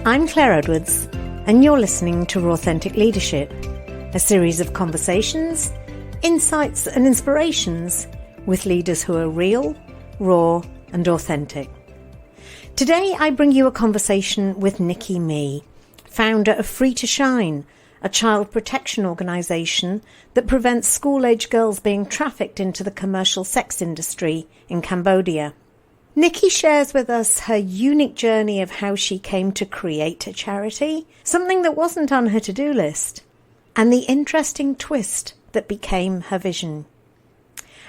I'm Claire Edwards, and you're listening to Authentic Leadership, a series of conversations, insights and inspirations with leaders who are real, raw and authentic. Today I bring you a conversation with Nicky Mih, founder of Free to Shine, a child protection organisation that prevents school-age girls being trafficked into the commercial sex industry in Cambodia. Nicky shares with us her unique journey of how she came to create a charity, something that wasn't on her to-do list, and the interesting twist that became her vision.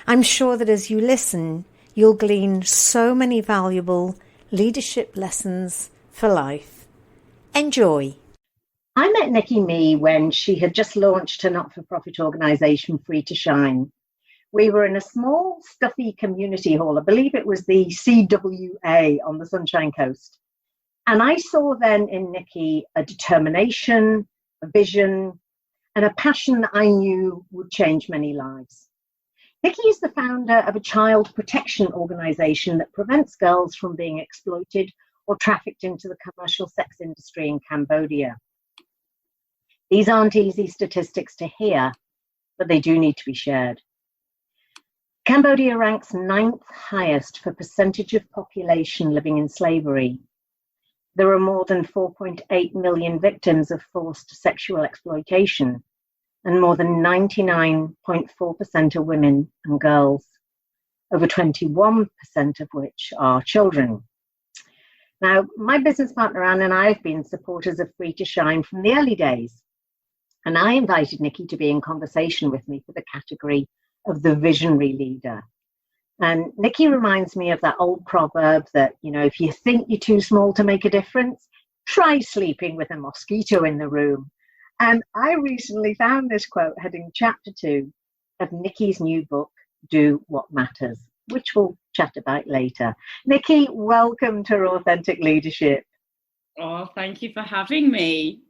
I'm sure that as you listen, you'll glean so many valuable leadership lessons for life. Enjoy. I met Nicky Mih when she had just launched her not-for-profit organisation, Free to Shine. We were in a small, stuffy community hall. I believe it was the CWA on the Sunshine Coast. And I saw then in Nicky a determination, a vision, and a passion that I knew would change many lives. Nicky is the founder of a child protection organisation that prevents girls from being exploited or trafficked into the commercial sex industry in Cambodia. These aren't easy statistics to hear, but they do need to be shared. Cambodia ranks 9th highest for percentage of population living in slavery. There are more than 4.8 million victims of forced sexual exploitation, and more than 99.4% are women and girls, over 21% of which are children. Now, my business partner Anne and I have been supporters of Free to Shine from the early days, and I invited Nicky to be in conversation with me for the category of the visionary leader. And Nicky reminds me of that old proverb that, if you think you're too small to make a difference, try sleeping with a mosquito in the room. And I recently found this quote heading chapter 2 of Nicky's new book, Do What Matters, which we'll chat about later. Nicky, welcome to Authentic Leadership. Oh, thank you for having me.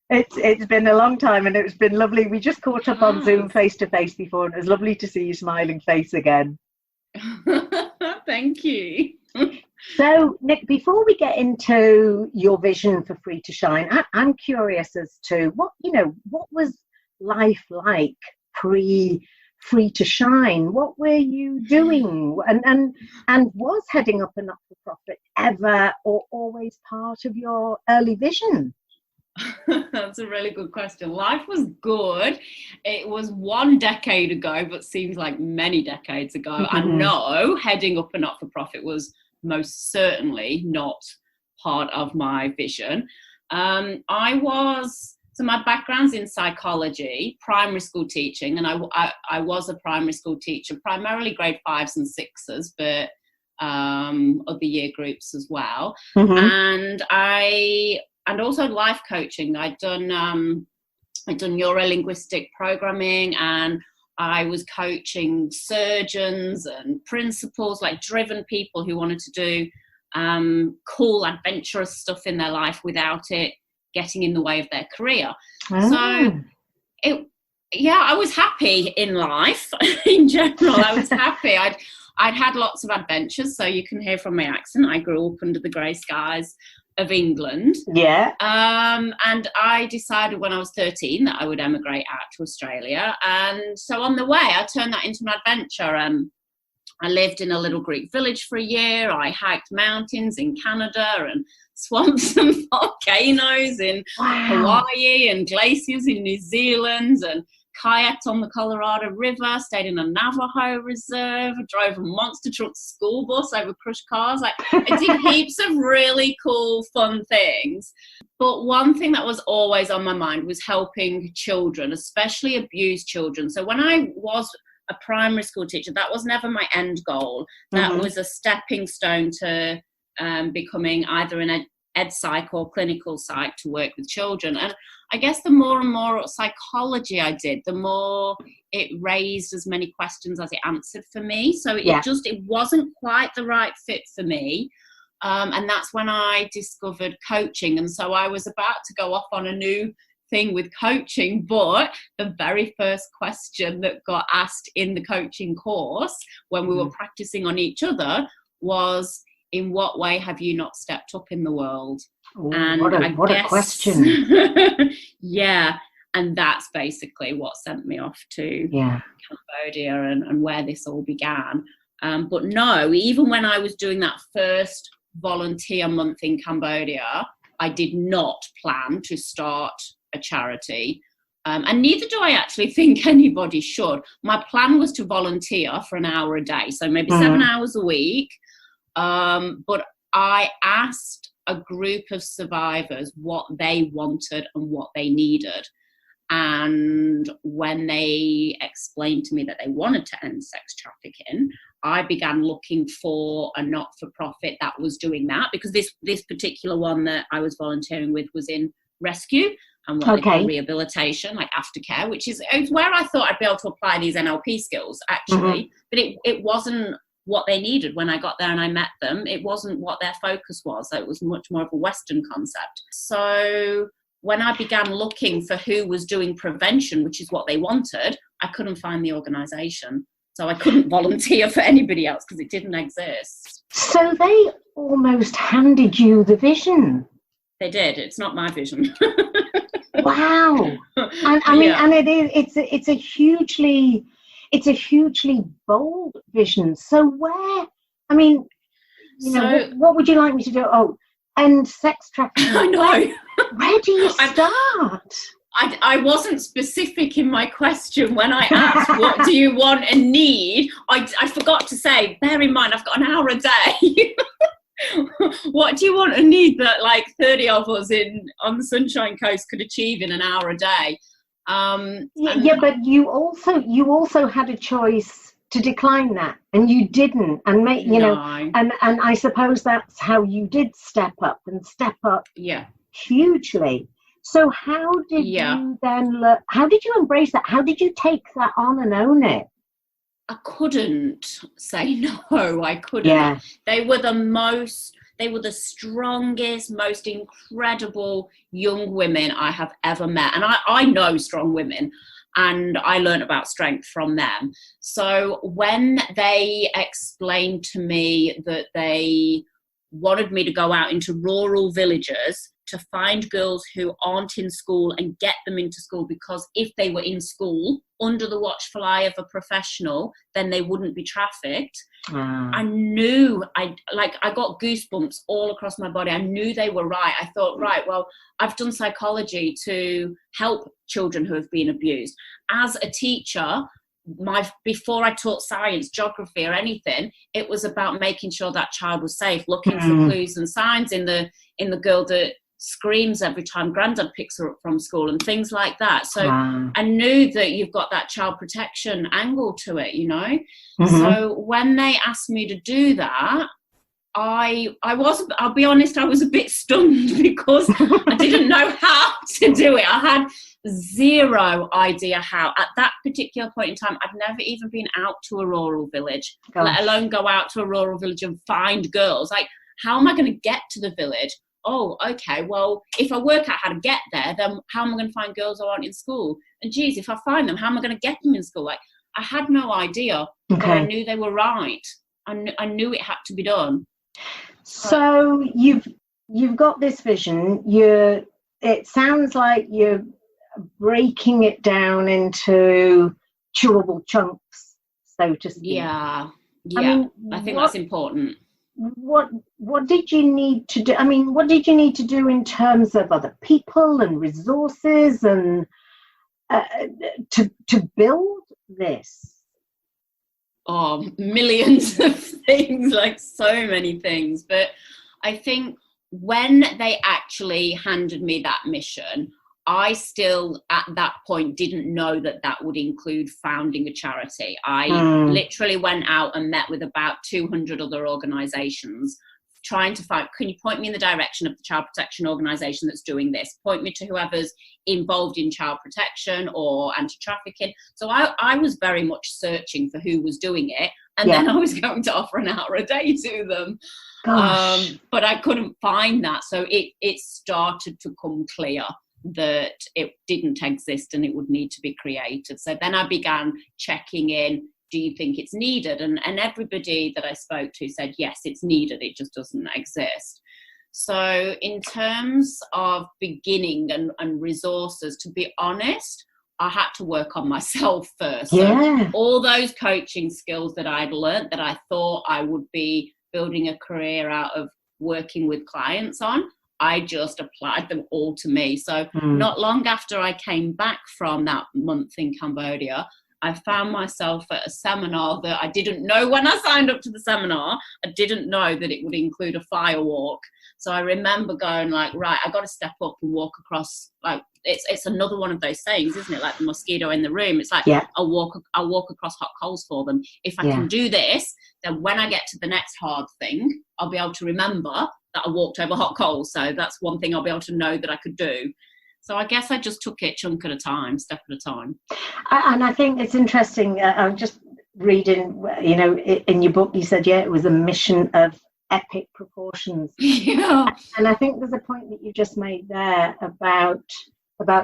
It's been a long time and it's been lovely. We just caught up on Zoom face to face before, and it was lovely to see your smiling face again. Thank you. So, Nick, before we get into your vision for Free to Shine, I'm curious as to what was life like pre-Free to Shine? What were you doing? And was heading up a not-for-profit ever or always part of your early vision? That's a really good question. Life was good. It was 1 decade ago, but seems like many decades ago. Mm-hmm. And no, heading up a not-for-profit was most certainly not part of my vision. So my background's in psychology, primary school teaching, and I was a primary school teacher, primarily grade 5s and 6s, but other year groups as well. Mm-hmm. And also life coaching. I'd done neuro-linguistic programming, and I was coaching surgeons and principals, like driven people who wanted to do cool, adventurous stuff in their life without it getting in the way of their career. Oh. So I was happy in life in general. I was happy. I'd had lots of adventures, so you can hear from my accent. I grew up under the grey skies of England. Yeah. And I decided when I was 13 that I would emigrate out to Australia. And so on the way, I turned that into an adventure. I lived in a little Greek village for a year. I hiked mountains in Canada and swamps and volcanoes in Hawaii and glaciers in New Zealand, and kayaked on the Colorado River, stayed in a Navajo reserve, drove a monster truck school bus over crushed cars. I did heaps of really cool, fun things. But one thing that was always on my mind was helping children, especially abused children. So when I was a primary school teacher, that was never my end goal. That mm-hmm. was a stepping stone to becoming either an ed psych or clinical psych to work with children. And I guess the more and more psychology I did, the more it raised as many questions as it answered for me. So it wasn't quite the right fit for me. And that's when I discovered coaching. And so I was about to go off on a new thing with coaching, but the very first question that got asked in the coaching course when we were practicing on each other was, in what way have you not stepped up in the world? Ooh, And what a question. Yeah. And that's basically what sent me off to Cambodia and where this all began. But no, even when I was doing that first volunteer month in Cambodia, I did not plan to start a charity. And neither do I actually think anybody should. My plan was to volunteer for an hour a day, so maybe 7 hours a week. But I asked a group of survivors what they wanted and what they needed. And when they explained to me that they wanted to end sex trafficking, I began looking for a not-for-profit that was doing that, because this particular one that I was volunteering with was in rescue and what they call rehabilitation, like aftercare, which is where I thought I'd be able to apply these NLP skills, actually. But it wasn't what they needed when I got there and I met them. It wasn't what their focus was. So it was much more of a Western concept. So when I began looking for who was doing prevention, which is what they wanted, I couldn't find the organisation. So I couldn't volunteer for anybody else because it didn't exist. So they almost handed you the vision. They did. It's not my vision. Wow. And I mean, and it's a hugely bold vision. So where, I mean, you know, what would you like me to do? Oh, end sex trafficking. I know. Where do you start? I wasn't specific in my question when I asked, what do you want and need? I forgot to say, bear in mind, I've got an hour a day. What do you want and need that like 30 of us on the Sunshine Coast could achieve in an hour a day? But you also had a choice to decline that, and you didn't, and make and I suppose that's how you did step up hugely. So how did you then how did you embrace that? How did you take that on and own it? I couldn't say no. I couldn't. Yeah. They were the strongest, most incredible young women I have ever met. And I know strong women, and I learned about strength from them. So when they explained to me that they wanted me to go out into rural villages to find girls who aren't in school and get them into school, because if they were in school under the watchful eye of a professional, then they wouldn't be trafficked. I knew, I got goosebumps all across my body. I knew they were right. I thought, right, well, I've done psychology to help children who have been abused. As a teacher, before I taught science, geography or anything, it was about making sure that child was safe, looking for clues and signs in the girl that screams every time granddad picks her up from school and things like that. So I knew that you've got that child protection angle to it, you know. So when they asked me to do that, I'll be honest, I was a bit stunned because I didn't know how to do it. I had zero idea how. At that particular point in time, I'd never even been out to a rural village, let alone go out to a rural village and find girls. Like, how am I going to get to the village? Oh, okay, well, if I work out how to get there, then how am I going to find girls who aren't in school? And geez, if I find them, how am I going to get them in school? Like, I had no idea, but I knew they were right. I knew it had to be done. So you've got this vision. It sounds like you're breaking it down into chewable chunks, so to speak. Yeah. I mean, I think that's important. What did you need to do? I mean, what did you need to do in terms of other people and resources and to build this? Oh, millions of things, like so many things. But I think when they actually handed me that mission, I still, at that point, didn't know that would include founding a charity. I literally went out and met with about 200 other organisations, trying to find, can you point me in the direction of the child protection organisation that's doing this? Point me to whoever's involved in child protection or anti-trafficking. So I was very much searching for who was doing it. And then I was going to offer an hour a day to them. But I couldn't find that. So it started to come clear that it didn't exist and it would need to be created. So then I began checking in do you think it's needed? And everybody that I spoke to said, yes, it's needed. It just doesn't exist. So in terms of beginning and resources, to be honest, I had to work on myself first. Yeah. So all those coaching skills that I'd learned that I thought I would be building a career out of working with clients on, I just applied them all to me. So not long after I came back from that month in Cambodia, I found myself at a seminar that I didn't know when I signed up to the seminar. I didn't know that it would include a fire walk. So I remember going like, right, I got to step up and walk across, like, it's another one of those sayings, isn't it? Like the mosquito in the room. It's like, I'll walk across hot coals for them. If I can do this, then when I get to the next hard thing, I'll be able to remember that I walked over hot coals. So that's one thing I'll be able to know that I could do. So I guess I just took it chunk at a time, step at a time. And I think it's interesting. I'm just reading, you know, in your book, you said, it was a mission of epic proportions. Yeah. And I think there's a point that you just made there about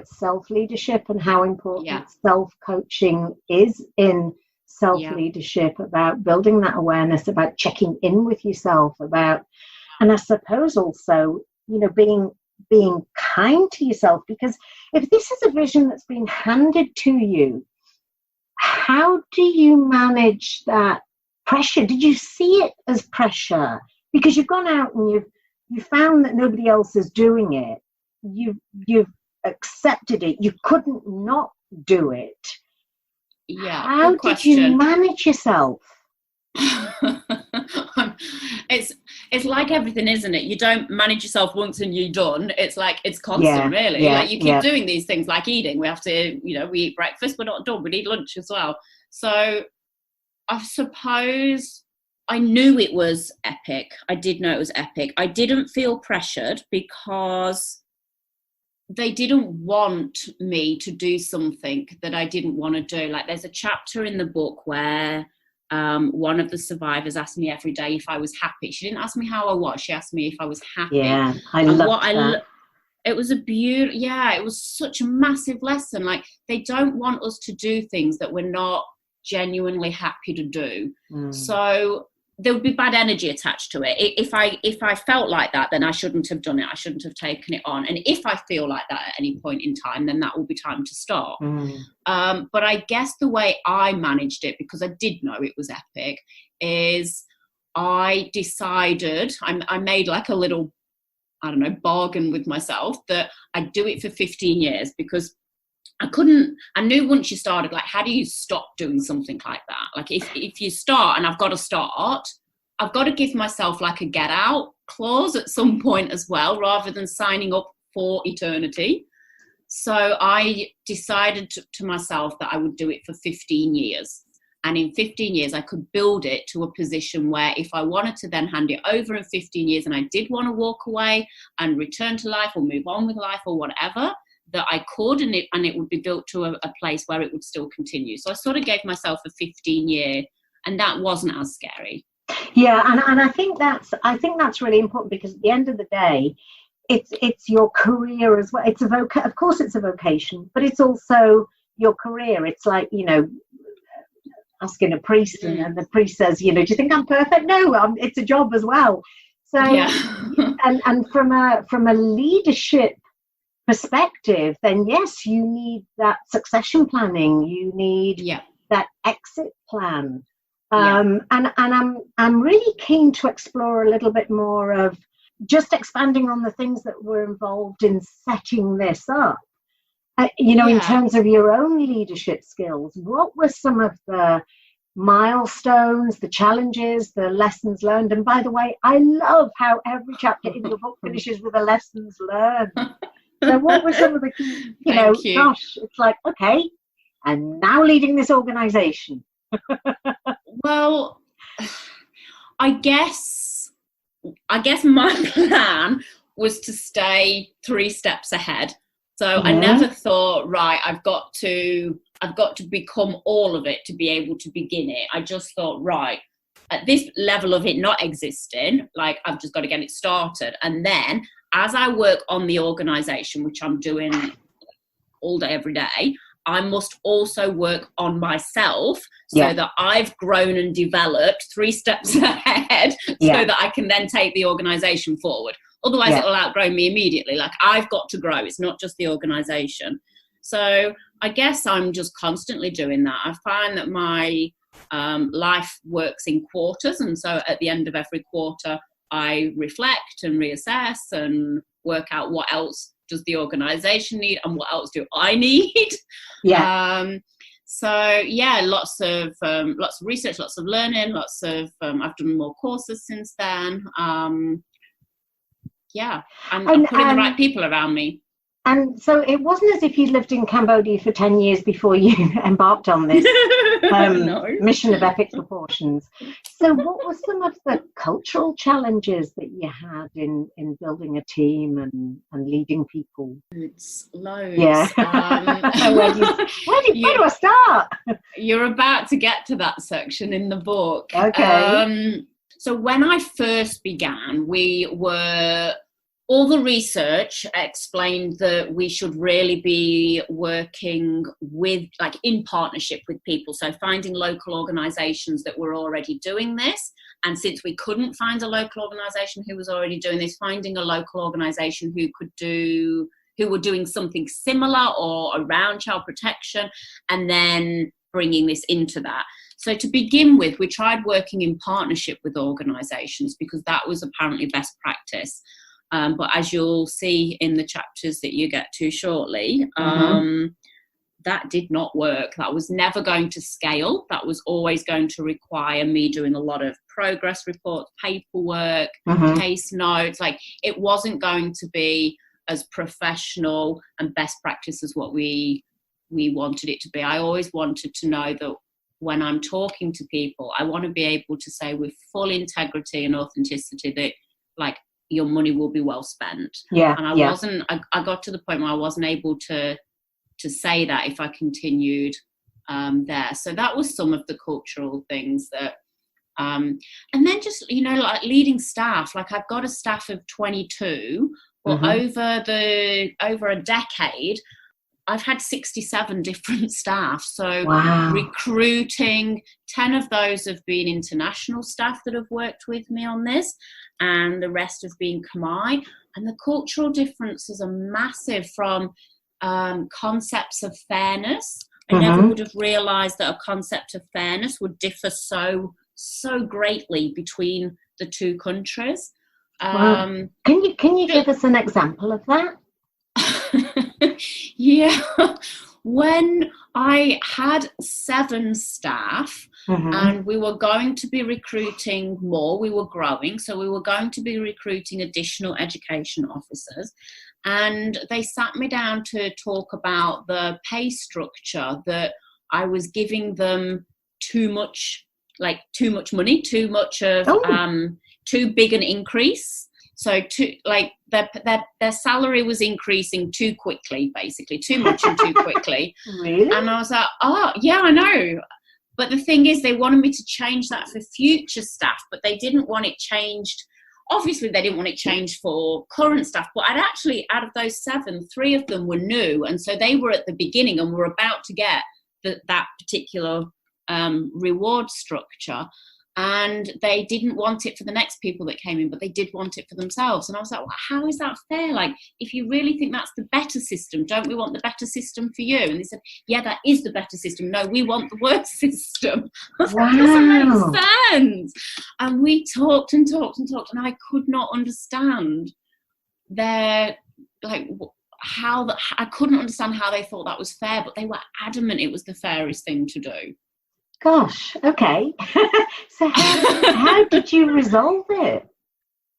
self-leadership and how important self-coaching is in self-leadership, about building that awareness, about checking in with yourself, and I suppose also, you know, being kind to yourself, because if this is a vision that's been handed to you, how do you manage that pressure? Did you see it as pressure because you've gone out and you found that nobody else is doing it, you've accepted it, you couldn't not do it? How did you manage yourself? It's like everything, isn't it? You don't manage yourself once and you're done. It's like, it's constant, really. Like you keep doing these things like eating. We have to, you know, we eat breakfast, we're not done, we need lunch as well. So I suppose I knew it was epic. I did know it was epic. I didn't feel pressured because they didn't want me to do something that I didn't want to do. Like there's a chapter in the book where one of the survivors asked me every day if I was happy. She didn't ask me how I was. She asked me if I was happy. Yeah, I love that. It was it was such a massive lesson. Like they don't want us to do things that we're not genuinely happy to do. So there would be bad energy attached to it. If I felt like that, then I shouldn't have done it. I shouldn't have taken it on. And if I feel like that at any point in time, then that will be time to stop. But I guess the way I managed it, because I did know it was epic, is I decided, I made like a little, I don't know, bargain with myself that I'd do it for 15 years, because I knew once you started, like, how do you stop doing something like that? Like if you start and I've got to start, I've got to give myself like a get out clause at some point as well, rather than signing up for eternity. So I decided to myself that I would do it for 15 years. And in 15 years, I could build it to a position where if I wanted to then hand it over in 15 years and I did want to walk away and return to life or move on with life or whatever, that I could, and it would be built to a place where it would still continue. So I sort of gave myself a 15-year, and that wasn't as scary. Yeah, and I think that's really important, because at the end of the day, it's your career as well. It's of course it's a vocation, but it's also your career. It's like, you know, asking a priest, and the priest says, you know, do you think I'm perfect? No, it's a job as well. So and from a leadership perspective, then yes, you need that succession planning, you need that exit plan, and I'm really keen to explore a little bit more of just expanding on the things that were involved in setting this up, you know, in terms of your own leadership skills. What were some of the milestones, the challenges, the lessons learned? And by the way, I love how every chapter in the book finishes with a lessons learned. So what were some of the key, gosh, it's like, okay, and now leading this organization. Well, I guess my plan was to stay 3 steps ahead. So I never thought, right, I've got to become all of it to be able to begin it. I just thought, right, at this level of it not existing, like, I've just got to get it started. And then as I work on the organization, which I'm doing all day, every day, I must also work on myself so that I've grown and developed 3 steps ahead so that I can then take the organisation forward. Otherwise, it'll outgrow me immediately. Like, I've got to grow. It's not just the organisation. So I guess I'm just constantly doing that. I find that my life works in quarters. And so at the end of every quarter, I reflect and reassess and work out what else does the organisation need and what else do I need. So lots of research, lots of learning, lots of I've done more courses since then. And I'm putting the right people around me. And so it wasn't as if you lived in Cambodia for 10 years before you embarked on this mission of epic proportions. So what were some of the cultural challenges that you had in building a team and leading people? It's loads. Yeah. Where do I start? You're about to get to that section in the book. Okay. So when I first began, all the research explained that we should really be working with, like, in partnership with people. So finding local organisations that were already doing this. And since we couldn't find a local organisation who was already doing this, finding a local organisation who were doing something similar or around child protection, and then bringing this into that. So to begin with, we tried working in partnership with organisations because that was apparently best practice. But as you'll see in the chapters that you get to shortly, that did not work. That was never going to scale. That was always going to require me doing a lot of progress reports, paperwork, case notes. Like, it wasn't going to be as professional and best practice as what we wanted it to be. I always wanted to know that when I'm talking to people, I want to be able to say with full integrity and authenticity that, like, your money will be well spent. And I got to the point where I wasn't able to say that if I continued there. So that was some of the cultural things that, and then just, like leading staff, like I've got a staff of 22, but over a decade, I've had 67 different staff. So recruiting, 10 of those have been international staff that have worked with me on this, and the rest have been Khmer. And the cultural differences are massive from concepts of fairness. I never would have realised that a concept of fairness would differ so greatly between the two countries. Can you give us an example of that? When I had 7 staff and we were going to be recruiting more, we were growing, so we were going to be recruiting additional education officers, and they sat me down to talk about the pay structure, that I was giving them too much money, too much of too big an increase. So their salary was increasing too quickly, basically, too much and too quickly. Really? And I was like, oh, yeah, I know. But the thing is, they wanted me to change that for future staff, but they didn't want it changed. Obviously, they didn't want it changed for current staff. But I'd actually, out of those 7, 3 of them were new. And so they were at the beginning and were about to get that particular reward structure. And they didn't want it for the next people that came in, but they did want it for themselves. And I was like, well, how is that fair? Like, if you really think that's the better system, don't we want the better system for you? And they said, yeah, that is the better system. No, we want the worse system. I was like, doesn't make sense. And we talked and talked and talked, and I could not understand I couldn't understand how they thought that was fair, but they were adamant it was the fairest thing to do. Gosh, okay. So how did you resolve it?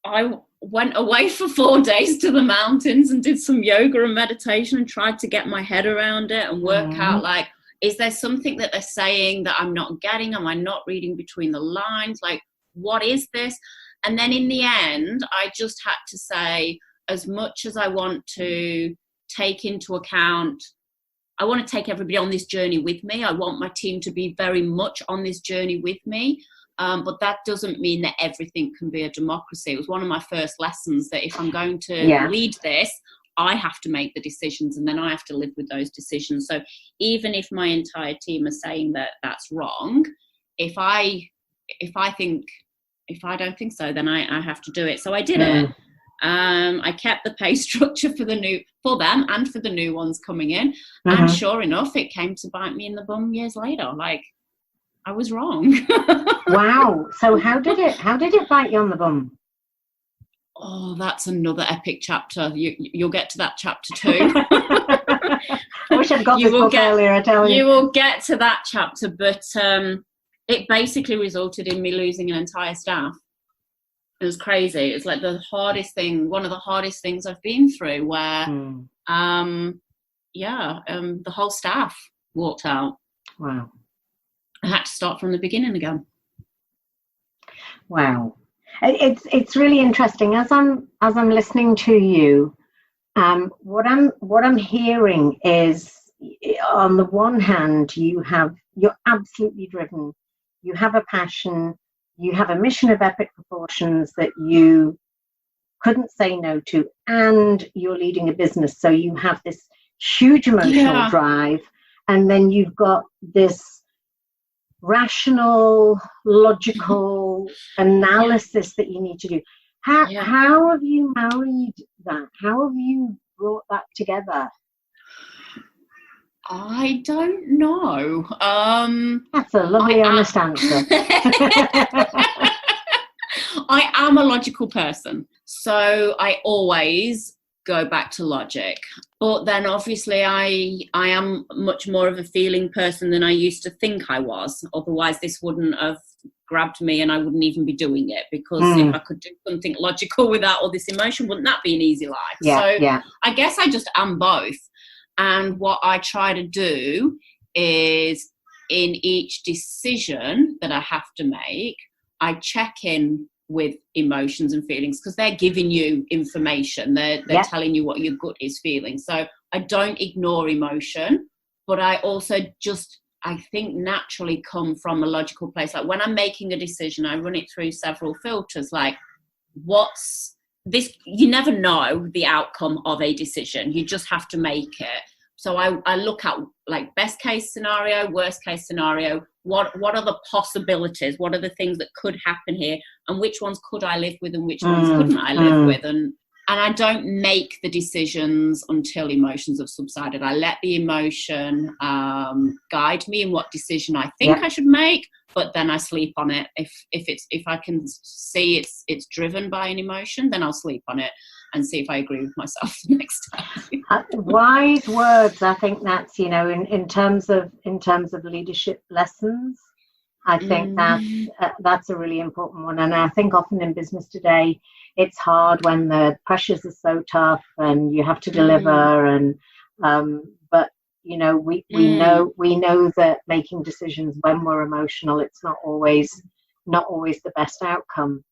I went away for 4 days to the mountains and did some yoga and meditation and tried to get my head around it and work out, like, is there something that they're saying that I'm not getting? Am I not reading between the lines? Like, what is this? And then in the end, I just had to say, as much as I want to take into account, I want to take everybody on this journey with me. I want my team to be very much on this journey with me. But that doesn't mean that everything can be a democracy. It was one of my first lessons that if I'm going to lead this, I have to make the decisions, and then I have to live with those decisions. So even if my entire team are saying that that's wrong, if I don't think so, then I have to do it. So I did it. I kept the pay structure for them and for the new ones coming in. And sure enough, it came to bite me in the bum years later. Like, I was wrong. Wow. So how did it bite you on the bum? Oh, that's another epic chapter. You'll get to that chapter too. I wish I'd got this book earlier, I tell you. You will get to that chapter, but it basically resulted in me losing an entire staff. It was crazy. It's like one of the hardest things I've been through, where the whole staff walked out. Wow. I had to start from the beginning again. Wow. It's really interesting as I'm listening to you. What I'm hearing is, on the one hand, you're absolutely driven. You have a passion. You have a mission of epic proportions that you couldn't say no to, and you're leading a business. So you have this huge emotional drive, and then you've got this rational, logical analysis that you need to do. How have you married that? How have you brought that together? I don't know. That's a lovely, honest answer. I am a logical person, so I always go back to logic. But then obviously I am much more of a feeling person than I used to think I was. Otherwise this wouldn't have grabbed me, and I wouldn't even be doing it, because if I could do something logical without all this emotion, wouldn't that be an easy life? I guess I just am both. And what I try to do is, in each decision that I have to make, I check in with emotions and feelings, because they're giving you information. They're telling you what your gut is feeling. So I don't ignore emotion, but I also I think naturally come from a logical place. Like when I'm making a decision, I run it through several filters. Like, what's this? You never know the outcome of a decision. You just have to make it. So I look at, like, best case scenario, worst case scenario. What are the possibilities? What are the things that could happen here? And which ones could I live with, and which ones couldn't I live with? And I don't make the decisions until emotions have subsided. I let the emotion guide me in what decision I think I should make, but then I sleep on it. If I can see it's driven by an emotion, then I'll sleep on it and see if I agree with myself the next time. Wise words. I think that's, in terms of leadership lessons, I think that's a really important one. And I think often in business today, it's hard when the pressures are so tough and you have to deliver. And but we know that making decisions when we're emotional, it's not always the best outcome.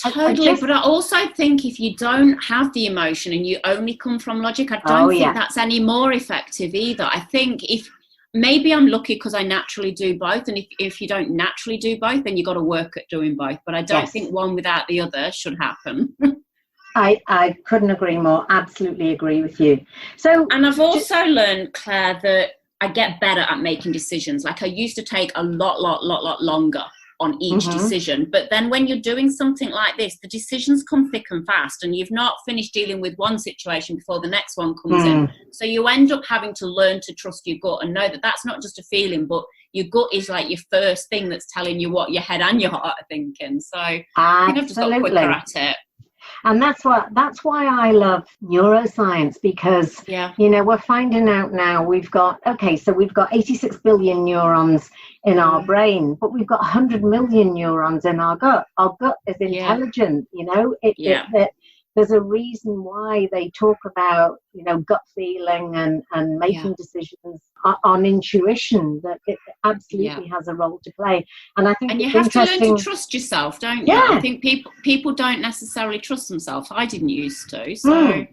Totally, but I also think if you don't have the emotion and you only come from logic, I don't think that's any more effective either. I think if maybe I'm lucky because I naturally do both, and if you don't naturally do both, then you've got to work at doing both. But I don't think one without the other should happen. I couldn't agree more. Absolutely agree with you. So, and I've also learned, Claire, that I get better at making decisions. Like I used to take a lot longer on each decision, but then when you're doing something like this, the decisions come thick and fast, and you've not finished dealing with one situation before the next one comes in. So you end up having to learn to trust your gut and know that that's not just a feeling, but your gut is like your first thing that's telling you what your head and your heart are thinking. So I think I've just got quicker at it. And that's why I love neuroscience, because we're finding out now we've got 86 billion neurons in our brain, but we've got 100 million neurons in our gut. Our gut is intelligent. There's a reason why they talk about gut feeling and making decisions on intuition, that it absolutely has a role to play. And I think you have to learn to trust yourself, don't you? I think people don't necessarily trust themselves. I didn't used to. So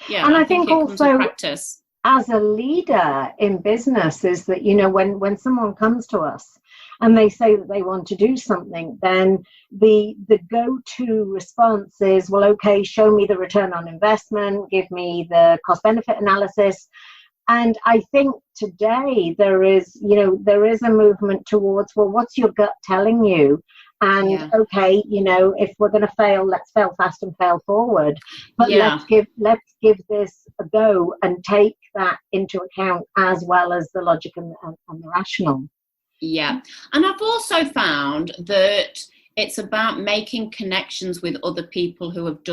and I think it also comes with practice. As a leader in business is that when someone comes to us and they say that they want to do something, then the go-to response is, well, okay, show me the return on investment, give me the cost-benefit analysis. And I think today there is a movement towards, well, what's your gut telling you? And okay, if we're going to fail, let's fail fast and fail forward. But let's give this a go and take that into account, as well as the logic and the rational. Yeah, and I've also found that it's about making connections with other people who have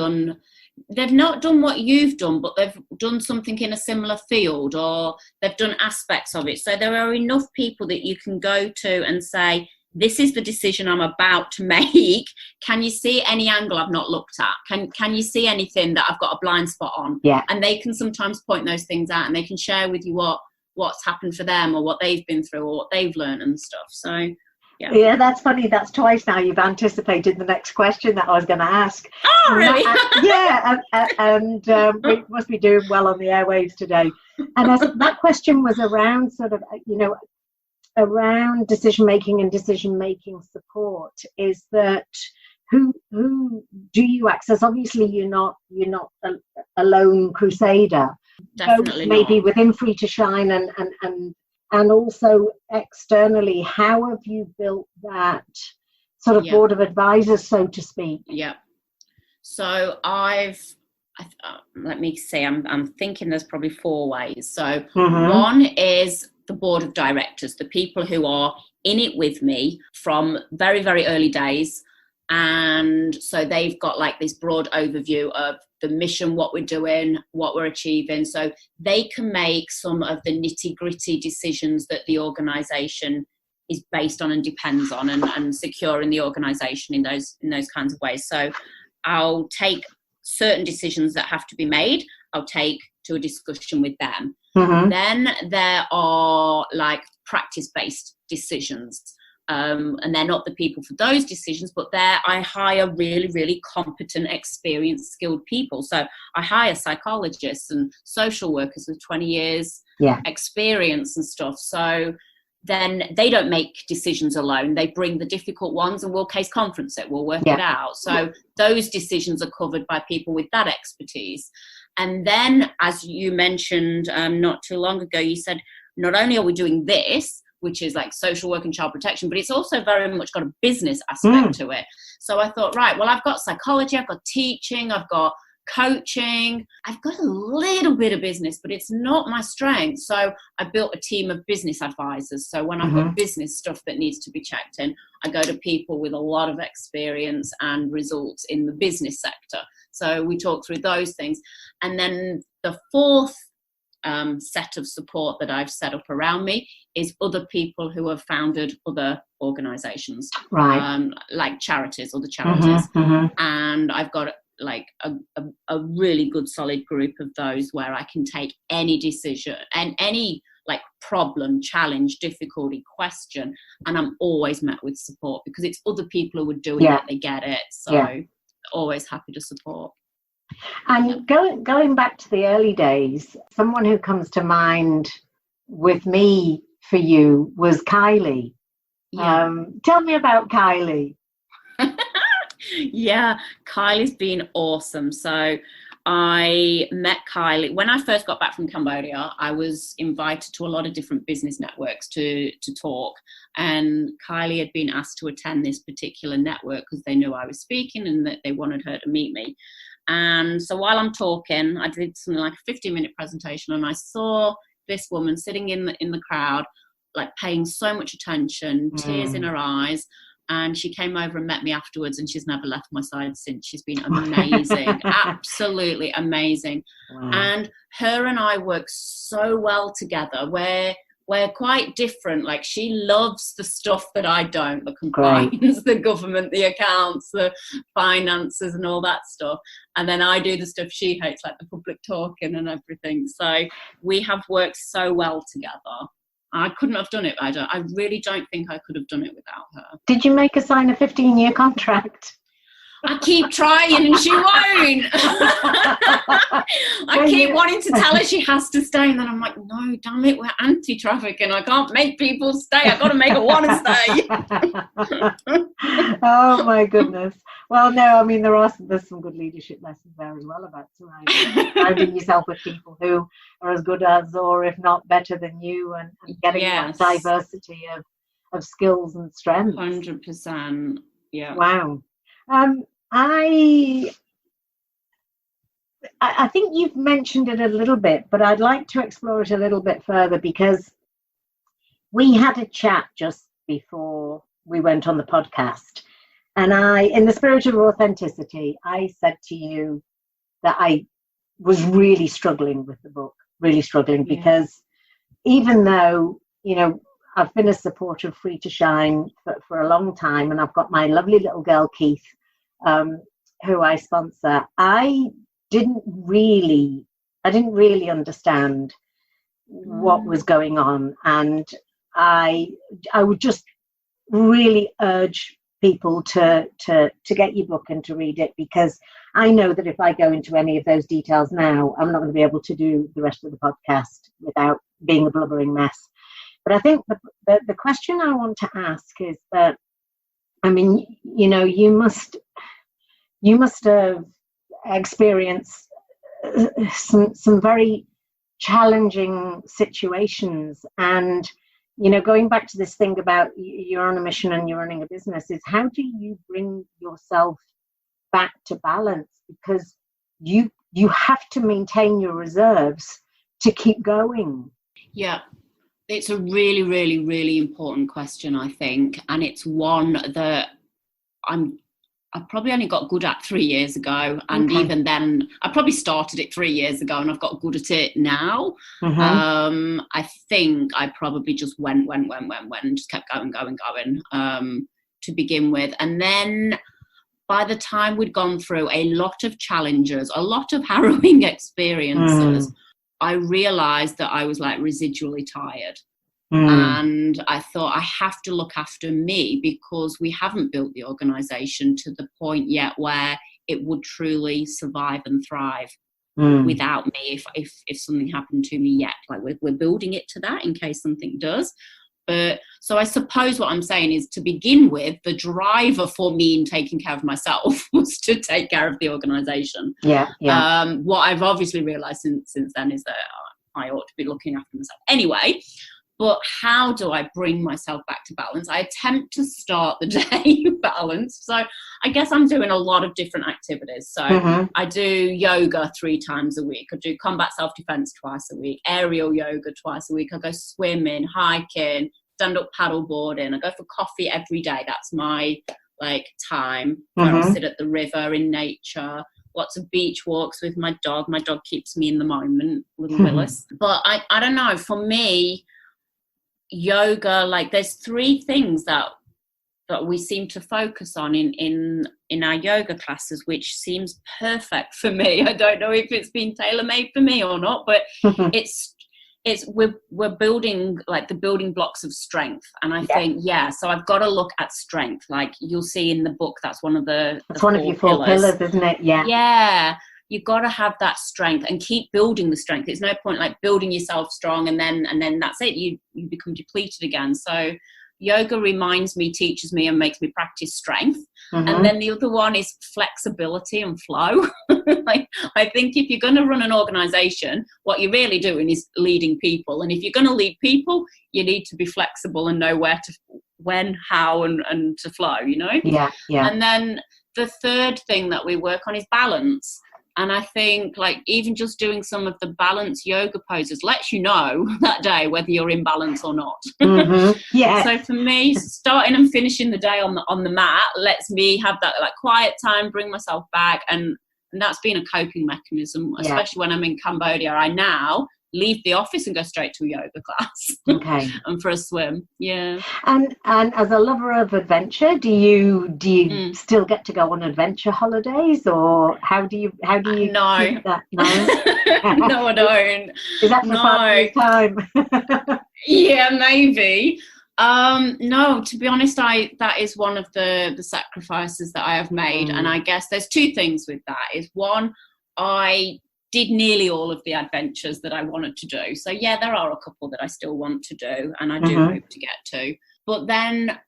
they've not done what you've done, but they've done something in a similar field, or they've done aspects of it. So there are enough people that you can go to and say, this is the decision I'm about to make. Can you see any angle I've not looked at? Can you see anything that I've got a blind spot on? Yeah. And they can sometimes point those things out, and they can share with you what's happened for them, or what they've been through, or what they've learned and stuff. So yeah, that's funny. That's twice now you've anticipated the next question that I was going to ask. Oh, really? We must be doing well on the airwaves today. And that question was around sort of, around decision making and decision making support. Is that who do you access? Obviously, you're not a lone crusader. Definitely both maybe not. Within Free to Shine and also externally. How have you built that sort of board of advisors, so to speak? Yeah. So let me see, I'm thinking there's probably 4 ways. So one is the board of directors, the people who are in it with me from very, very early days. And so they've got like this broad overview of the mission, what we're doing, what we're achieving. So they can make some of the nitty-gritty decisions that the organisation is based on and depends on, and securing the organisation in those kinds of ways. So I'll take certain decisions that have to be made, I'll take to a discussion with them. Then there are like practice-based decisions. And they're not the people for those decisions, but there I hire really, really competent, experienced, skilled people. So I hire psychologists and social workers with 20 years experience and stuff. So then they don't make decisions alone. They bring the difficult ones and we'll case conference it. We'll work it out. So those decisions are covered by people with that expertise. And then, as you mentioned not too long ago, you said, not only are we doing this, which is like social work and child protection, but it's also very much got a business aspect to it. So I thought, right, well, I've got psychology, I've got teaching, I've got coaching, I've got a little bit of business, but it's not my strength. So I built a team of business advisors. So when I've got business stuff that needs to be checked in, I go to people with a lot of experience and results in the business sector. So we talk through those things. And then the fourth set of support that I've set up around me is other people who have founded other organizations, like charities, other charities. And I've got like a really good solid group of those where I can take any decision and any like problem, challenge, difficulty, question, and I'm always met with support because it's other people who are doing it, they get it. So always happy to support. And going back to the early days, someone who comes to mind with me for you was Kylie. Tell me about Kylie. Yeah, Kylie's been awesome. So I met Kylie when I first got back from Cambodia. I was invited to a lot of different business networks to talk, and Kylie had been asked to attend this particular network because they knew I was speaking and that they wanted her to meet me. And so while I'm talking, I did something like a 15-minute presentation, and I saw this woman sitting in the crowd, like paying so much attention, tears in her eyes. And she came over and met me afterwards, and she's never left my side since. She's been amazing, absolutely amazing. Wow. And her and I work so well together. We're quite different. Like, she loves the stuff that I don't, the compliance, the government, the accounts, the finances and all that stuff. And then I do the stuff she hates, like the public talking and everything. So we have worked so well together. I couldn't have done it. I really don't think I could have done it without her. Did you make her sign a 15-year contract? I keep trying and she won't. I keep wanting to tell her she has to stay, and then I'm like, no, damn it, we're anti-trafficking. I can't make people stay. I've got to make her want to stay. Oh my goodness. Well, no, I mean, there's some good leadership lessons there as well about surrounding yourself with people who are as good as, or if not better than you, and getting that diversity of skills and strengths. 100%. Yeah. Wow. I think you've mentioned it a little bit, but I'd like to explore it a little bit further, because we had a chat just before we went on the podcast, and in the spirit of authenticity, I said to you that I was really struggling with the book, because even though, I've been a supporter of Free to Shine for a long time, and I've got my lovely little girl, Keith, who I sponsor, I didn't really understand what was going on, and I would just really urge people to get your book and to read it, because I know that if I go into any of those details now, I'm not going to be able to do the rest of the podcast without being a blubbering mess. But I think the question I want to ask is that, I mean, you must have experienced some very challenging situations, and going back to this thing about you're on a mission and you're running a business, is how do you bring yourself back to balance? Because you have to maintain your reserves to keep going. Yeah. It's a really, really, really important question, I think. And it's one that I probably only got good at 3 years ago. And even then, I probably started it 3 years ago, and I've got good at it now. I think I probably just went, and just kept going to begin with. And then by the time we'd gone through a lot of challenges, a lot of harrowing experiences, I realized that I was like residually tired. And I thought, I have to look after me, because we haven't built the organization to the point yet where it would truly survive and thrive without me if something happened to me yet. Like we're building it to that in case something does. But so I suppose what I'm saying is, to begin with, the driver for me in taking care of myself was to take care of the organization. What I've obviously realized since then is that I ought to be looking after myself anyway. But how do I bring myself back to balance? I attempt to start the day balanced. So I guess I'm doing a lot of different activities. So I do yoga 3 times a week. I do combat self-defense twice a week, aerial yoga twice a week. I go swimming, hiking, stand-up paddleboarding. I go for coffee every day. That's my time where I sit at the river in nature. Lots of beach walks with my dog. My dog keeps me in the moment, little Willis. But I don't know, for me, yoga, there's 3 things that we seem to focus on in our yoga classes, which seems perfect for me. I don't know if it's been tailor-made for me or not, but we're building the building blocks of strength. And I think, so I've got to look at strength. You'll see in the book, that's one of your 4 pillars, isn't it? Yeah. You've got to have that strength and keep building the strength. There's no point building yourself strong and then that's it. You become depleted again. So yoga teaches me and makes me practice strength. And then the other one is flexibility and flow. I think if you're going to run an organization, what you're really doing is leading people. And if you're going to lead people, you need to be flexible and know when, how, and to flow, Yeah. And then the third thing that we work on is balance. And I think even just doing some of the balance yoga poses lets you know that day whether you're in balance or not. Yeah. So for me, starting and finishing the day on the mat lets me have that quiet time, bring myself back, and that's been a coping mechanism, especially when I'm in Cambodia. I now leave the office and go straight to a yoga class. And for a swim. Yeah. And as a lover of adventure, do you still get to go on adventure holidays, or how do you no. keep that? No? No, I don't. Is that for family time? Yeah, maybe. No, to be honest, that is one of the sacrifices that I have made. And I guess there's two things with that. Is one, I did nearly all of the adventures that I wanted to do. So yeah, there are a couple that I still want to do and I do hope to get to. But then,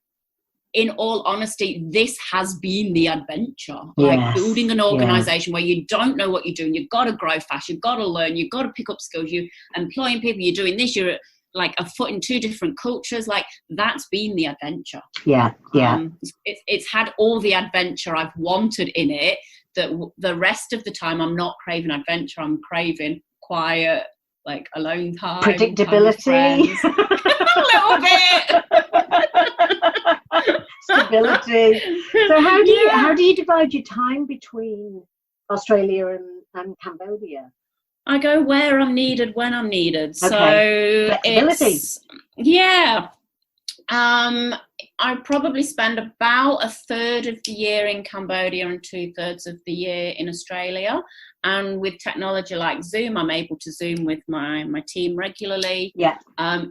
in all honesty, this has been the adventure. Like building an organisation where you don't know what you're doing. You've got to grow fast. You've got to learn. You've got to pick up skills. You're employing people. You're doing this. You're like a foot in two different cultures. Like, that's been the adventure. It's had all the adventure I've wanted in it. That the rest of the time I'm not craving adventure. I'm craving quiet, like alone time, predictability, a little bit. Stability. So how do you divide your time between Australia and Cambodia? I go where I'm needed, when I'm needed. Okay. So it's I probably spend about a third of the year in Cambodia and 2/3 of the year in Australia. And with technology like Zoom, I'm able to Zoom with my team regularly. Yeah.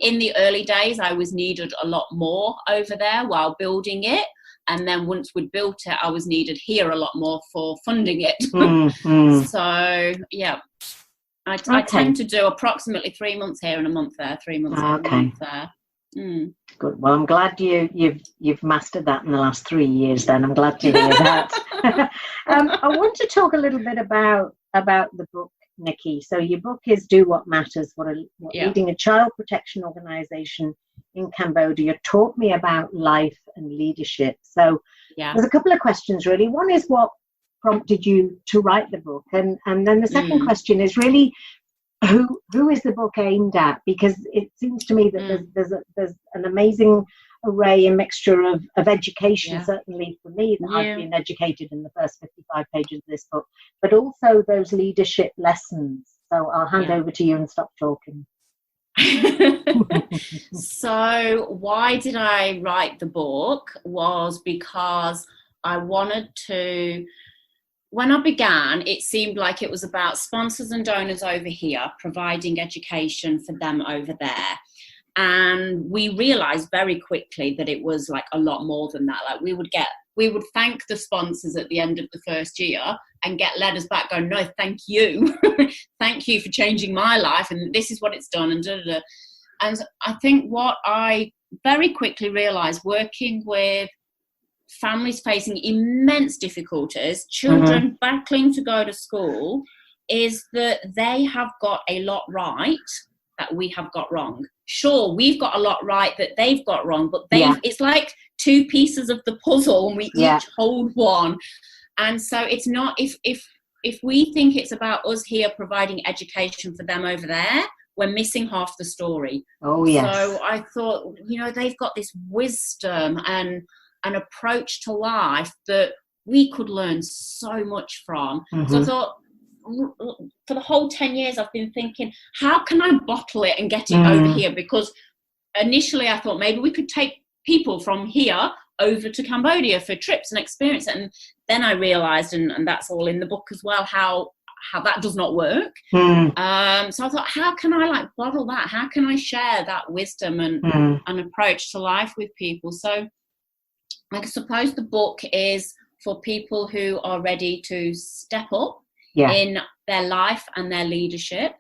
In the early days, I was needed a lot more over there while building it. And then once we'd built it, I was needed here a lot more for funding it. So, yeah. I tend to do approximately 3 months here and a month there, 3 months here and a month there. Good. Well, I'm glad you've mastered that in the last 3 years. Then I'm glad to hear that. I want to talk a little bit about the book, Nicky. So your book is "Do What Matters: Leading a Child Protection Organisation in Cambodia taught me about life and leadership." So there's a couple of questions really. One is what prompted you to write the book, and then the second question is really who is the book aimed at? Because it seems to me that there's an amazing array and mixture of education, certainly for me, that I've been educated in the first 55 pages of this book, but also those leadership lessons. So I'll hand over to you and stop talking. So why did I write the book? Was because I wanted to. When I began, it seemed like it was about sponsors and donors over here providing education for them over there. And we realized very quickly that it was like a lot more than that. Like we would thank the sponsors at the end of the first year and get letters back going, "No, thank you. Thank you for changing my life. And this is what it's done." And da, da, da. And I think what I very quickly realized working with families facing immense difficulties, children battling to go to school, is that they have got a lot right that we have got wrong. Sure, we've got a lot right that they've got wrong, but it's like two pieces of the puzzle and we each hold one. And so it's not, if we think it's about us here providing education for them over there, we're missing half the story. Oh, yes. So I thought, they've got this wisdom and an approach to life that we could learn so much from. So I thought, for the whole 10 years I've been thinking, how can I bottle it and get it over here? Because initially I thought maybe we could take people from here over to Cambodia for trips and experience it. And then I realised, and that's all in the book as well, how that does not work. So I thought, how can I bottle that? How can I share that wisdom and an approach to life with people? So I suppose the book is for people who are ready to step up in their life and their leadership.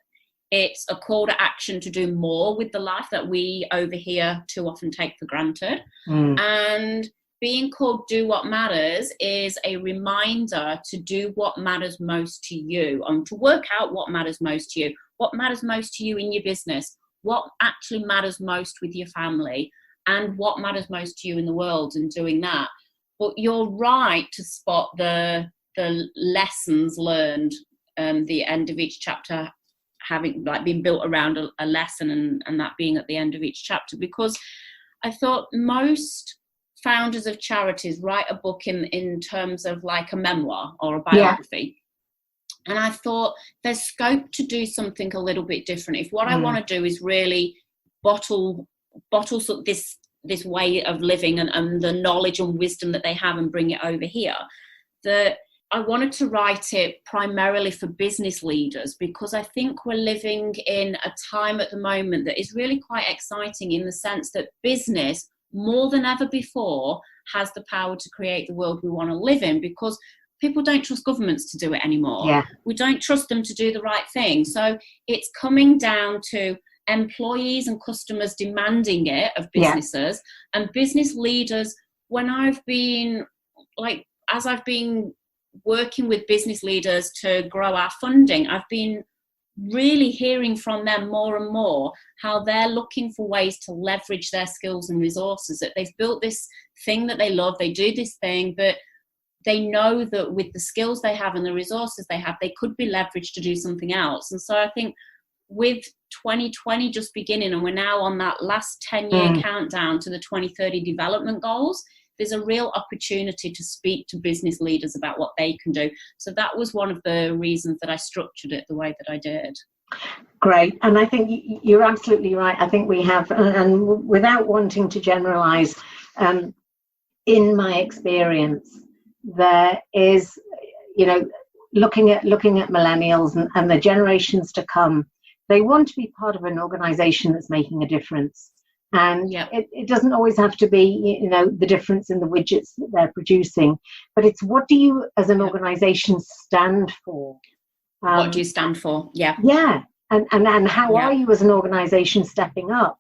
It's a call to action to do more with the life that we over here too often take for granted. And being called Do What Matters is a reminder to do what matters most to you, and to work out what matters most to you, what matters most to you in your business, what actually matters most with your family, and what matters most to you in the world, and doing that. But you're right to spot the lessons learned, the end of each chapter having been built around a lesson, and that being at the end of each chapter. Because I thought most founders of charities write a book in terms of like a memoir or a biography. And I thought there's scope to do something a little bit different. If what I want to do is really bottle this way of living and the knowledge and wisdom that they have and bring it over here, that I wanted to write it primarily for business leaders, because I think we're living in a time at the moment that is really quite exciting, in the sense that business, more than ever before, has the power to create the world we want to live in, because people don't trust governments to do it anymore. Yeah. We don't trust them to do the right thing. So it's coming down to employees and customers demanding it of businesses, and business leaders. When I've been as I've been working with business leaders to grow our funding, I've been really hearing from them more and more how they're looking for ways to leverage their skills and resources, that they've built this thing that they love, they do this thing, but they know that with the skills they have and the resources they have, they could be leveraged to do something else. And so I think with 2020 just beginning, and we're now on that last 10-year countdown to the 2030 development goals, there's a real opportunity to speak to business leaders about what they can do. So that was one of the reasons that I structured it the way that I did. Great. And I think you're absolutely right. I think we have, and without wanting to generalize, in my experience, there is, looking at millennials and the generations to come, they want to be part of an organization that's making a difference. And it doesn't always have to be, the difference in the widgets that they're producing, but it's, what do you as an organization stand for? What do you stand for? Yeah. And how are you as an organization stepping up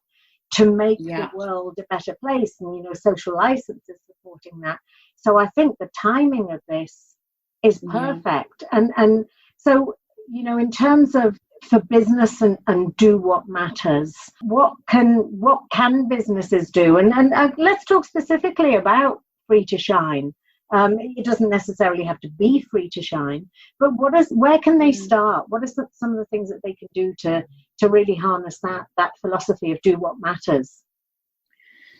to make the world a better place? And, social license is supporting that. So I think the timing of this is perfect. And so, in terms of for business and do what matters, what can businesses do? And let's talk specifically about Free to Shine. It doesn't necessarily have to be free to shine, but where can they start? What are some of the things that they can do to really harness that philosophy of do what matters?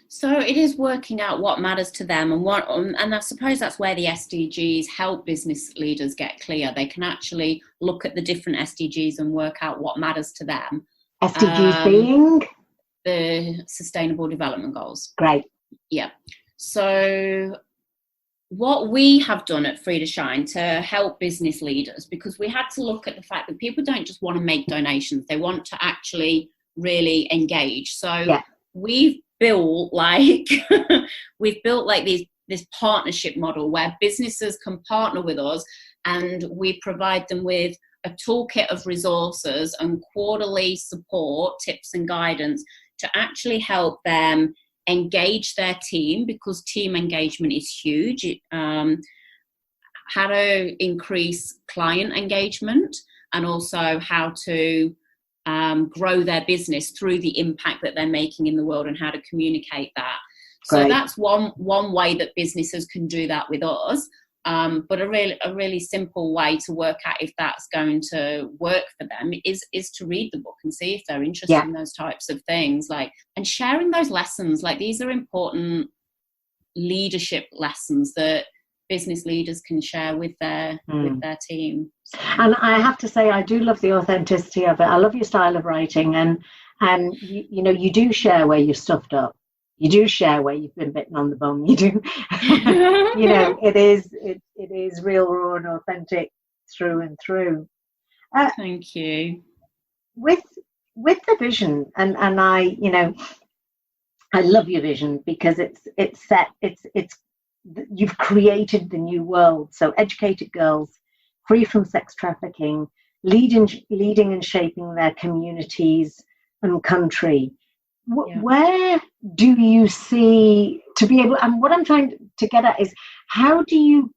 So it is working out what matters to them, and I suppose that's where the SDGs help business leaders get clear. They can actually look at the different SDGs and work out what matters to them. SDGs being? The Sustainable Development Goals. Great. Yeah. So what we have done at Free to Shine to help business leaders, because we had to look at the fact that people don't just want to make donations, they want to actually really engage. So we've built this partnership model where businesses can partner with us, and we provide them with a toolkit of resources and quarterly support, tips and guidance to actually help them engage their team, because team engagement is huge. How to increase client engagement, and also how to grow their business through the impact that they're making in the world, and how to communicate that. So that's one way that businesses can do that with us. But a really simple way to work out if that's going to work for them is to read the book and see if they're interested in those types of things, and sharing those lessons. These are important leadership lessons that business leaders can share with their team. And I have to say, I do love the authenticity of it. I love your style of writing, and you do share where you're stuffed up. You do share where you've been bitten on the bum. You do, it is real, raw, and authentic through and through. Thank you. With the vision, and I love your vision, because it's you've created the new world. So educated girls, free from sex trafficking, leading and shaping their communities and country. Where do you see to be able, and what I'm trying to get at is, how do you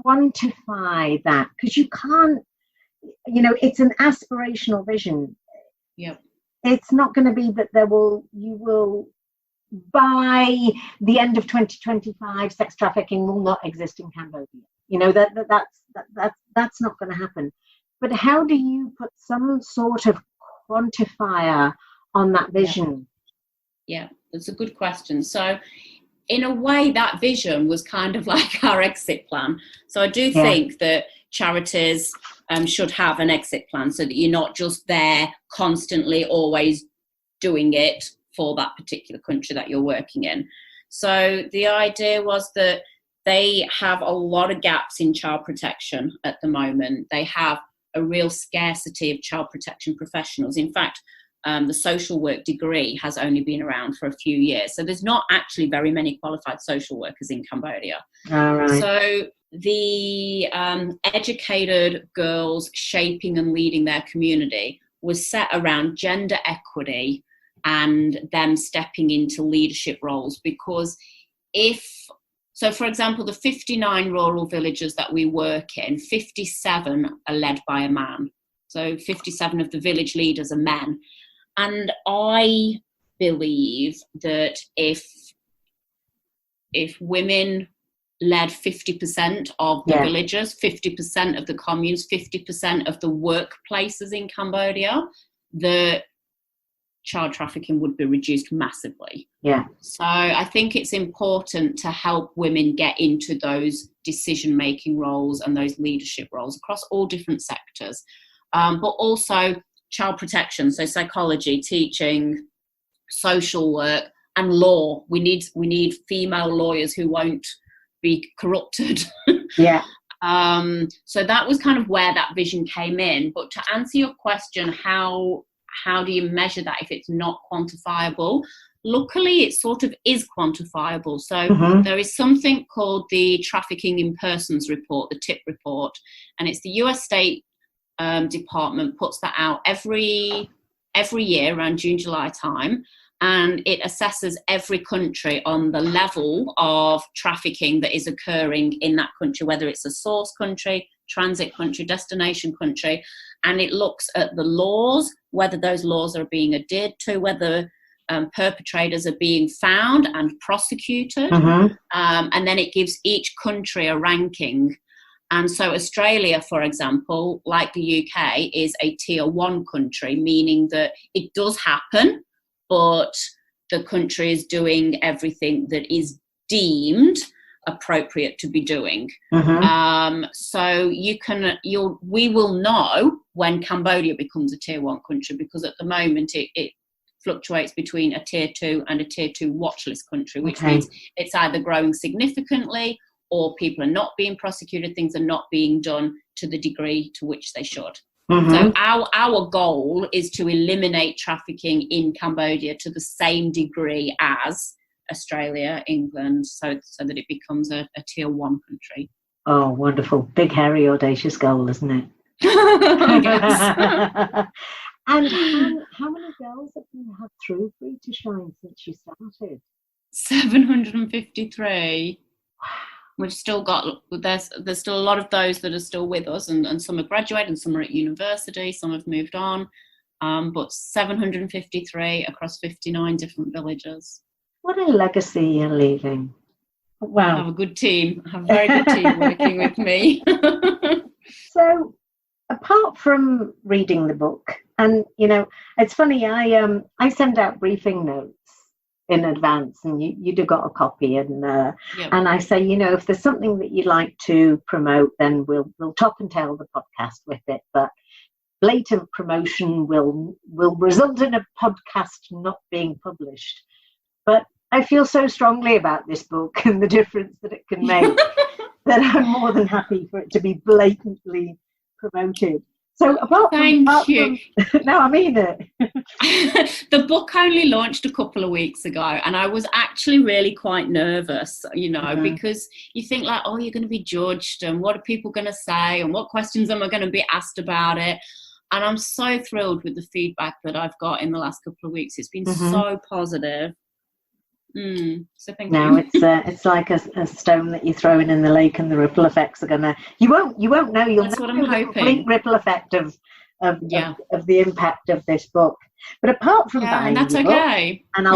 quantify that? Because you can't, it's an aspirational vision. It's not going to be that you will by the end of 2025 sex trafficking will not exist in Cambodia. That's not going to happen. But how do you put some sort of quantifier on that vision? Yeah, that's a good question. So in a way, that vision was kind of like our exit plan. So I do think that charities should have an exit plan, so that you're not just there constantly always doing it for that particular country that you're working in. So the idea was that they have a lot of gaps in child protection at the moment. They have a real scarcity of child protection professionals. In fact, the social work degree has only been around for a few years. So there's not actually very many qualified social workers in Cambodia. All right. So the educated girls shaping and leading their community was set around gender equity and them stepping into leadership roles. Because for example, the 59 rural villages that we work in, 57 are led by a man. So 57 of the village leaders are men. And I believe that if women led 50% of the villages, 50% of the communes, 50% of the workplaces in Cambodia, the child trafficking would be reduced massively. Yeah. So I think it's important to help women get into those decision-making roles and those leadership roles across all different sectors, but also child protection, so psychology, teaching, social work, and law. We need female lawyers who won't be corrupted. Yeah. So that was kind of where that vision came in. But to answer your question, how do you measure that if it's not quantifiable? Luckily, it sort of is quantifiable. So there is something called the Trafficking in Persons report, the TIP report, and it's the US State Department puts that out every year around June, July time, and it assesses every country on the level of trafficking that is occurring in that country, whether it's a source country, transit country, destination country, and it looks at the laws, whether those laws are being adhered to, whether perpetrators are being found and prosecuted, and then it gives each country a ranking. And so Australia, for example, like the UK, is a tier 1 country, meaning that it does happen, but the country is doing everything that is deemed appropriate to be doing. So we will know when Cambodia becomes a tier 1 country, because at the moment it fluctuates between a tier 2 and a tier 2 watch list country, which means it's either growing significantly or people are not being prosecuted, things are not being done to the degree to which they should. So our goal is to eliminate trafficking in Cambodia to the same degree as Australia, England, so that it becomes a tier 1 country. Oh, wonderful. Big, hairy, audacious goal, isn't it? Yes. And how many girls have you had through Free to Shine since you started? 753. We've still got, there's still a lot of those that are still with us, and some have graduated and some are at university, some have moved on, but 753 across 59 different villages. What a legacy you're leaving. Wow. I have a good team. I have a very good team working with me. So apart from reading the book, and it's funny, I send out briefing notes in advance, and you do got a copy, and and I say, if there's something that you'd like to promote, then we'll top and tail the podcast with it, but blatant promotion will result in a podcast not being published. But I feel so strongly about this book and the difference that it can make that I'm more than happy for it to be blatantly promoted. So Thank you. No, I mean it. The book only launched a couple of weeks ago, and I was actually really quite nervous, because you think like, oh, you're going to be judged, and what are people going to say, and what questions am I going to be asked about it? And I'm so thrilled with the feedback that I've got in the last couple of weeks. It's been so positive. So thank you. It's like a stone that you're throwing in the lake, and the ripple effects are gonna. You won't know. You'll That's never what I'm know the hoping. complete ripple effect of the impact of this book. But apart from buying that's the okay. book, and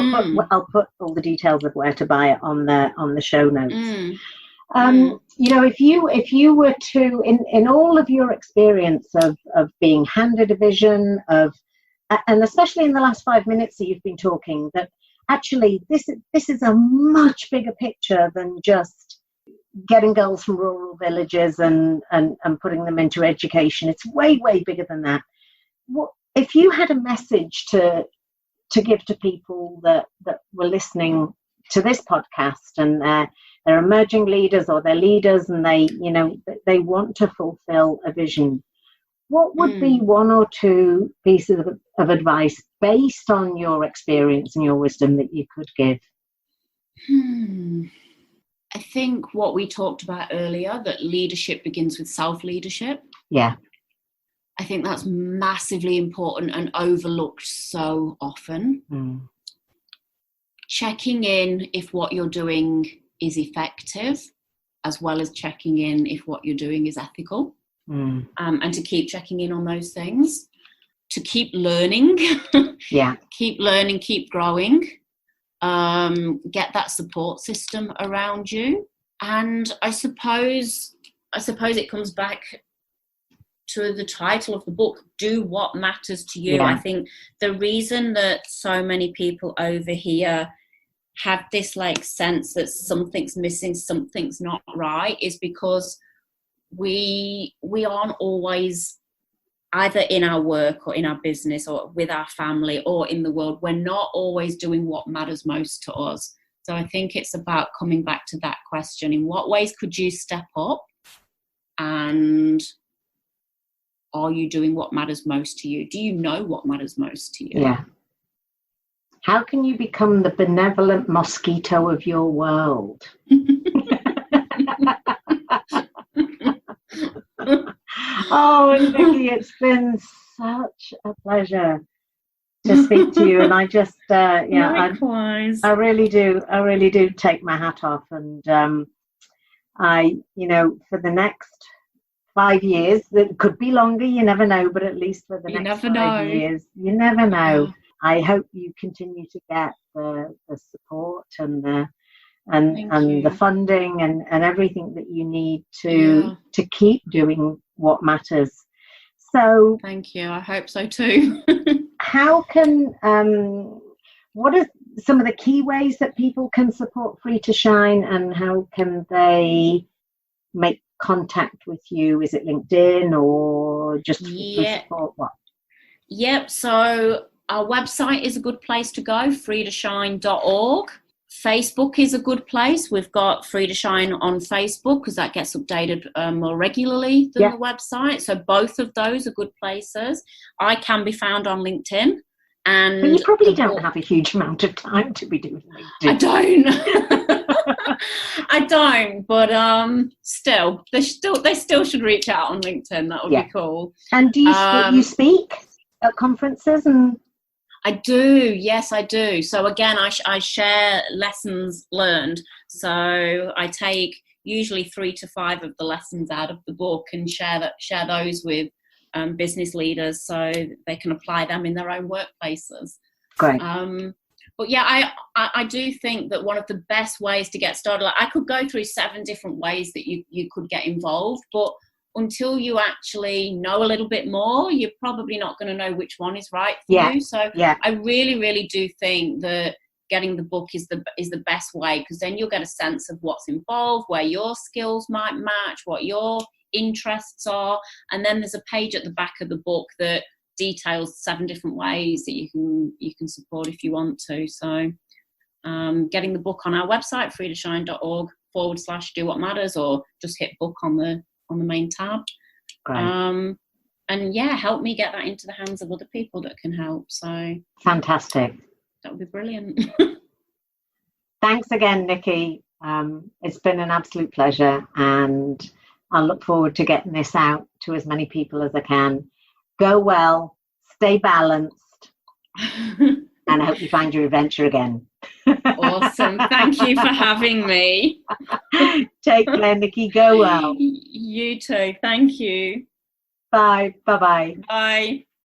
I'll put all the details of where to buy it on the show notes. If you were to, in all of your experience of being handed a vision and especially in the last 5 minutes that you've been talking, that actually this is a much bigger picture than just getting girls from rural villages and putting them into education. It's way, way bigger than that. What if you had a message to give to people that were listening to this podcast, and they're emerging leaders or they're leaders, and they want to fulfill a vision. What would be one or two pieces of advice based on your experience and your wisdom that you could give? I think what we talked about earlier, that leadership begins with self-leadership. Yeah. I think that's massively important and overlooked so often. Checking in if what you're doing is effective, as well as checking in if what you're doing is ethical. And to keep checking in on those things, to keep learning. Keep learning, keep growing. Get that support system around you. And I suppose it comes back to the title of the book, Do What Matters to You. I think the reason that so many people over here have this like sense that something's missing, something's not right, is because we aren't always, either in our work or in our business or with our family or in the world, we're not always doing what matters most to us. So I think it's about coming back to that question: in what ways could you step up, and are you doing what matters most to you? Do you know what matters most to you? Yeah. How can you become the benevolent mosquito of your world? Oh, Nicky, it's been such a pleasure to speak to you, and I just, likewise. I really do take my hat off, and for the next 5 years, that could be longer, you never know, but at least for the next 5 years, you never know. Yeah. I hope you continue to get the support and the funding and everything that you need to keep doing what matters. So thank you. I hope so too. How can what are some of the key ways that people can support Free to Shine, and how can they make contact with you? Is it LinkedIn or just support? What? Yep. So our website is a good place to go, freetoshine.org. Facebook is a good place. We've got Free to Shine on Facebook because that gets updated more regularly than the website. So both of those are good places. I can be found on LinkedIn. And but you probably don't have a huge amount of time to be doing LinkedIn. I don't. I don't, but still, they still should reach out on LinkedIn. That would be cool. And do you speak at conferences? And I do, yes, I do. So again, I share lessons learned. So I take usually 3 to 5 of the lessons out of the book and share those with business leaders so they can apply them in their own workplaces. Great. But yeah, I do think that one of the best ways to get started, like I could go through 7 different ways that you could get involved, but until you actually know a little bit more, you're probably not going to know which one is right for you. So I really, really do think that getting the book is the best way, because then you'll get a sense of what's involved, where your skills might match, what your interests are, and then there's a page at the back of the book that details 7 different ways that you can support if you want to. So getting the book on our website, freetoshine.org/do what matters, or just hit book on the main tab. Great. And help me get that into the hands of other people that can help. So fantastic. That would be brilliant. Thanks again, Nicky. It's been an absolute pleasure, and I look forward to getting this out to as many people as I can. Go well, stay balanced, and I hope you find your adventure again. Awesome. Thank you for having me. Take care, Nicky. Go well. You too. Thank you. Bye. Bye-bye. Bye.